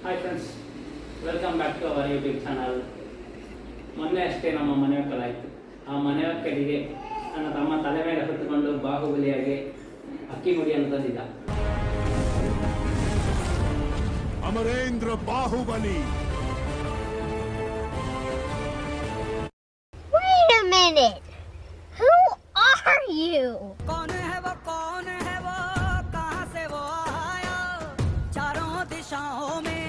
Hi friends, welcome back to our YouTube channel. ಮೊನ್ನೆ ಅಷ್ಟೇ ನಮ್ಮ ಮನೆ ಒಕ್ಕಲಾಯಿತು. ಆ ಮನೆ ಒಕ್ಕಲಿಗೆ ನನ್ನ ತಮ್ಮ ತಲೆ ಮೇಲೆ ಹೊತ್ತುಕೊಂಡು ಬಾಹುಬಲಿಯಾಗಿ ಅಕ್ಕಿ ಮುಡಿಯನ್ನು ತಂದಿದ್ದ. Amarendra Bahubali. Wait a minute. Who are you? कौन है वो कहाँ से वो आया, चारों दिशाओं में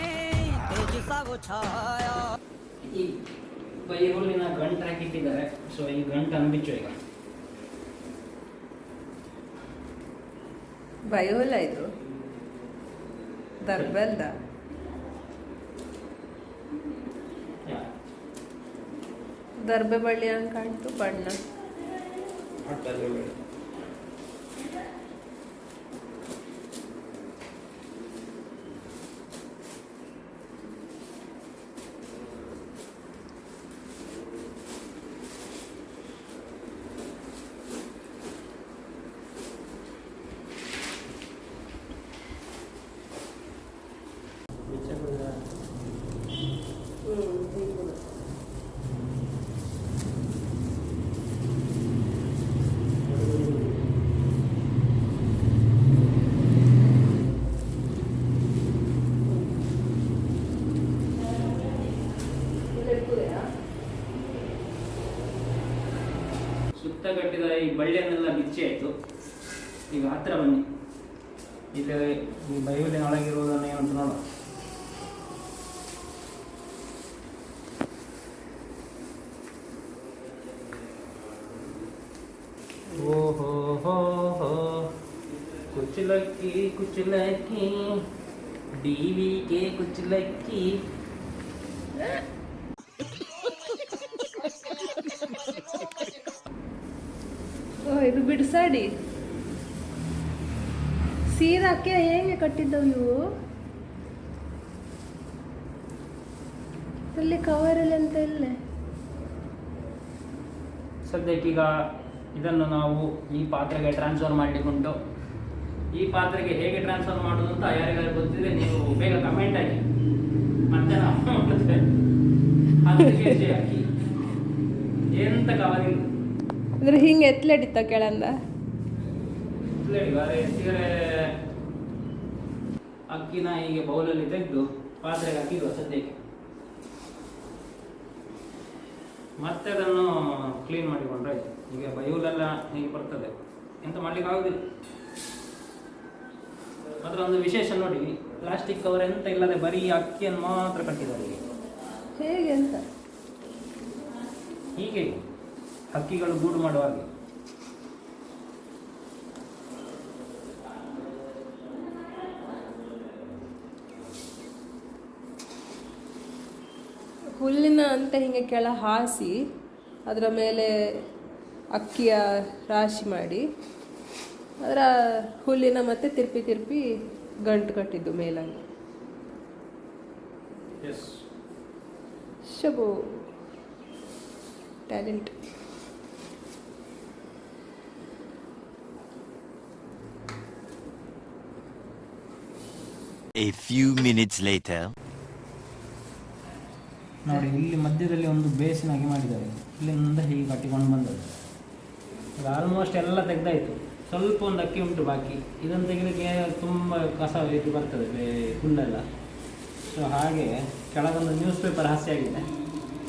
तेज सा वो छाया. ಈ ಬೈಹುಲ್ಲಿನ ಗಂಟು ಹಾಕಿಟ್ಟಿದ್ದಾರೆ. ಸೊ ಈ ಗಂಟನ್ನು ಬಿಚ್ಚು ಈಗ. ಬಯೋಲ ಇದು ದರ್ಬಲ್ದ ದರ್ಬೆ ಬಳ್ಳಿ ಹಂಗೆ ಕಾಣ್ತು ಬಣ್ಣ. ಸುತ್ತ ಕಟ್ಟಿದ ಈ ಬಳ್ಳಿಯನ್ನೆಲ್ಲ ಬಿಚ್ಚಿ ಆಯಿತು. ಈಗ ಹತ್ತಿರ ಬನ್ನಿ. ಇಲ್ಲಿ ಈ ಬೈಹುಲ್ಲಿನ ಒಳಗಿರುವುದನ್ನು ಏನಂತ ನೋಡ. ಓಹೋ ಹೋ ಹೋ, ಕುಚ್ಚಲಕ್ಕಿ ಕುಚ್ಚಲಕ್ಕಿ ಡಿವಿಗೆ ಕುಚ್ಚಲಕ್ಕಿ. ಇದು ಬಿಡಿಸಾಡಿ ಸೀದಾಕ್ಕೆ ಹೇಗೆ ಕಟ್ಟಿದ್ದವು ಇವು? ಅಲ್ಲಿ ಕವರಲ್ಲಿ ಅಂತ ಇಲ್ಲ. ಸದ್ಯಕ್ಕೀಗ ಇದನ್ನು ನಾವು ಈ ಪಾತ್ರೆಗೆ ಟ್ರಾನ್ಸ್ಫರ್ ಮಾಡಲಿಕ್ಕುಂಟು. ಈ ಪಾತ್ರೆಗೆ ಹೇಗೆ ಟ್ರಾನ್ಸ್ಫರ್ ಮಾಡೋದು ಅಂತ ಯಾರಿಗಾರು ಗೊತ್ತಿದ್ರೆ ನೀವು ಬೇಗ ಕಮೆಂಟ್ ಆಗಿ. ಮತ್ತೆ ನಾವು 10 kg ಅಕ್ಕಿ ಎಂತ ಕವರಿಂಗ್ ಅಂದ್ರೆ ಹಿಂಗೆ ಎತ್ಲೆಡಿತ್ತ ಕೆಳಂದ ಎತ್ತಿದರೆ ಅಕ್ಕಿನ ಹೀಗೆ ಬೌಲಲ್ಲಿ ತೆಗೆದು ಪಾತ್ರೆಗೆ ಹಾಕಿರುವ ಸದ್ಯಕ್ಕೆ. ಮತ್ತೆ ಅದನ್ನು ಕ್ಲೀನ್ ಮಾಡಿಕೊಂಡ್ರೆ ಆಯ್ತು. ಈಗ ಬೈಹುಲೆಲ್ಲ ಹೀಗೆ ಬರ್ತದೆ, ಎಂತ ಮಾಡ್ಲಿಕ್ಕೆ ಆಗುದಿಲ್ಲ. ಮಾತ್ರ ಒಂದು ವಿಶೇಷ ನೋಡಿ, ಪ್ಲಾಸ್ಟಿಕ್ ಕವರ್ ಎಂತ ಇಲ್ಲದೆ ಬರೀ ಅಕ್ಕಿಯನ್ನು ಮಾತ್ರ ಕಟ್ಟಿದ್ದಾರೆ. ಹೇಗೆ ಅಂತ ಹೀಗೆ ಹಕ್ಕಿಗಳು ಗೂಡು ಮಾಡುವ ಹಾಗೆ. ಹುಲ್ಲಿನ ಅಂತ ಹಿಂಗೆ ಕೆಳ ಹಾಸಿ ಅದರ ಮೇಲೆ ಅಕ್ಕಿಯ ರಾಶಿ ಮಾಡಿ ಅದರ ಹುಲ್ಲಿನ ಮತ್ತೆ ತಿರುಪಿ ತಿರುಪಿ ಗಂಟು ಕಟ್ಟಿದ್ದು ಮೇಲಾಗಿ. ಶಬೋ talent. A few minutes later. ನೋಡಿ, ಇಲ್ಲಿ ಮಧ್ಯದಲ್ಲಿ ಒಂದು ಬೇಸಿನಾಗಿ ಮಾಡಿದ್ದಾರೆ. ಇಲ್ಲಿಂದ ಹೀಗೆ ಕಟ್ಟಿಕೊಂಡು ಬಂದದ್ದು. ಈಗ ಆಲ್ಮೋಸ್ಟ್ ಎಲ್ಲ ತೆಗೆದಾಯಿತು. ಸ್ವಲ್ಪ ಒಂದು ಅಕ್ಕಿ ಉಂಟು ಬಾಕಿ. ಇದನ್ನು ತೆಗೆದಕ್ಕೆ ತುಂಬ ಕಸ ಇದು ಬರ್ತದೆ, ಹುಲ್ಲೆಲ್ಲ. ಸೊ ಹಾಗೆ ಕೆಳಗೊಂದು ನ್ಯೂಸ್ ಪೇಪರ್ ಹಾಸಿ ಆಗಿದೆ.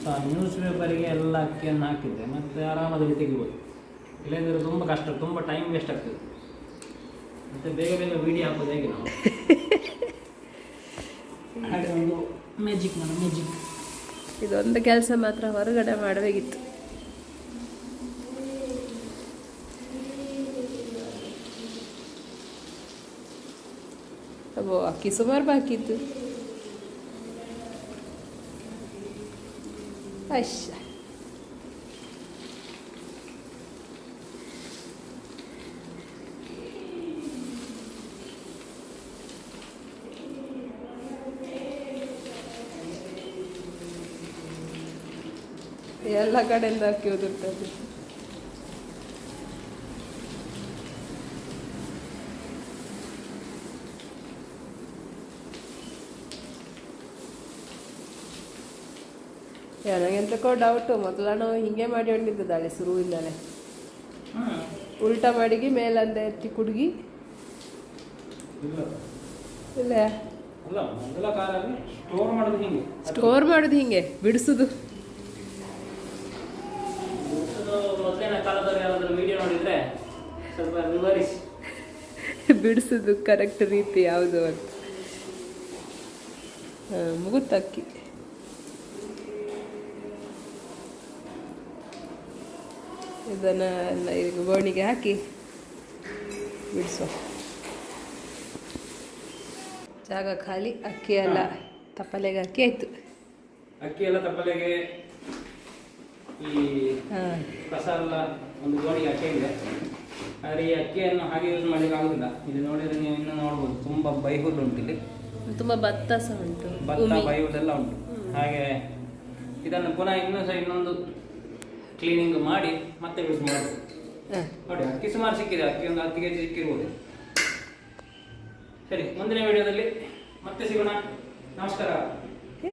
ಸೊ ಆ ನ್ಯೂಸ್ ಪೇಪರಿಗೆ ಎಲ್ಲ ಅಕ್ಕಿಯನ್ನು ಹಾಕಿದ್ದೆ ಮತ್ತು ಆರಾಮದಲ್ಲಿ ತೆಗಿಬೋದು. ಇಲ್ಲದಿದ್ದರೆ ತುಂಬ ಕಷ್ಟ, ತುಂಬ ಟೈಮ್ ವೇಸ್ಟ್ ಆಗ್ತದೆ. ಮತ್ತು ಬೇಗ ಬೇಗ ವೀಡಿಯೋ ಹಾಕೋದು ಹೇಗೆ ನಾವು ಹಾಗೆ ಒಂದು ಮ್ಯಾಜಿಕ್ ಮ್ಯಾಜಿಕ್. ಇದೊಂದು ಕೆಲಸ ಮಾತ್ರ ಹೊರಗಡೆ ಮಾಡಬೇಕಿತ್ತು. ಅಬ್ಬೋ, ಅಕ್ಕಿ ಸುಮಾರು ಬಾಕಿ ಇತ್ತು. ಅಶ್ಶ, ಎಲ್ಲ ಕಡೆಯಿಂದ ಅಕ್ಕಿ ಉದುರ್ತದೆ. ನನಗೆ ಎಂತಕ್ಕೋ ಡೌಟು ಮೊದಲ ನಾವು ಹಿಂಗೆ ಮಾಡಿಕೊಂಡಿದ್ದಾಳೆ ಶುರುವಿಂದಲೇ. ಉಲ್ಟಾ ಮಾಡಿಗಿ ಮೇಲಂದೆ ಎತ್ತಿ ಕುಡುಗಿ ಇಲ್ಲ ಅಲ್ಲ ಮೊದಲ ಕಾಲದಲ್ಲಿ ಸ್ಟೋರ್ ಮಾಡೋದು ಹಿಂಗೆ, ಸ್ಟೋರ್ ಮಾಡೋದು ಹಿಂಗೆ ಬಿಡಿಸೋದು. ಮೊದಲಿನ ಕಾಲದಲ್ಲಿ ಯಾರಾದರೂ ವಿಡಿಯೋ ನೋಡಿದರೆ ಸ್ವಲ್ಪ ವಿವರಿಸಿ. ಬಿಡಿಸೋದು ಕರೆಕ್ಟ್ ರೀತಿ ಯಾವುದು ಅಂತ. ಮುಗುತ್ತಕ್ಕಿ ಇದನ್ನು ಎಲ್ಲ ಈಗ ಗೋಣಿಗೆ ಹಾಕಿ ಬಿಡಿಸುವ. ಜಾಗ ಖಾಲಿ, ಅಕ್ಕಿ ಎಲ್ಲ ತಪ್ಪಲೆಗೆ ಹಾಕಿ ಆಯಿತು. ಅಕ್ಕಿ ಎಲ್ಲ ತಪ್ಪಲೆಗೆ ಈ ಕಸ ಎಲ್ಲ ಒಂದು ಗೋಣಿಗೆ ಹಾಕಿದೆ. ಆದರೆ ಈ ಅಕ್ಕಿಯನ್ನು ಹಾಗೆ ಯೂಸ್ ಮಾಡಲಿಕ್ಕೆ ಆಗೋದಿಲ್ಲ. ಇದು ನೋಡಿದರೆ ನೀವು ಇನ್ನೂ ನೋಡ್ಬೋದು, ತುಂಬ ಬೈಹುಲ್ಲು ಉಂಟು ಇಲ್ಲಿ, ತುಂಬ ಭತ್ತ ಸಹ ಉಂಟು, ಭತ್ತ ಬೈಹುಲ್ಲೆಲ್ಲ ಉಂಟು. ಹಾಗೆ ಇದನ್ನು ಪುನಃ ಇನ್ನೊಂದು ಕ್ಲೀನಿಂಗ್ ಮಾಡಿ ಮತ್ತೆ ಯೂಸ್ ಮಾಡ್ಬೋದು. ನೋಡಿ ಅಕ್ಕಿ ಸುಮಾರು ಸಿಕ್ಕಿದೆ, ಅಕ್ಕಿ ಒಂದು 10 kg ಸಿಕ್ಕಿರ್ಬೋದು. ಸರಿ, ಮುಂದಿನ ವಿಡಿಯೋದಲ್ಲಿ ಮತ್ತೆ ಸಿಗೋಣ. ನಮಸ್ಕಾರ.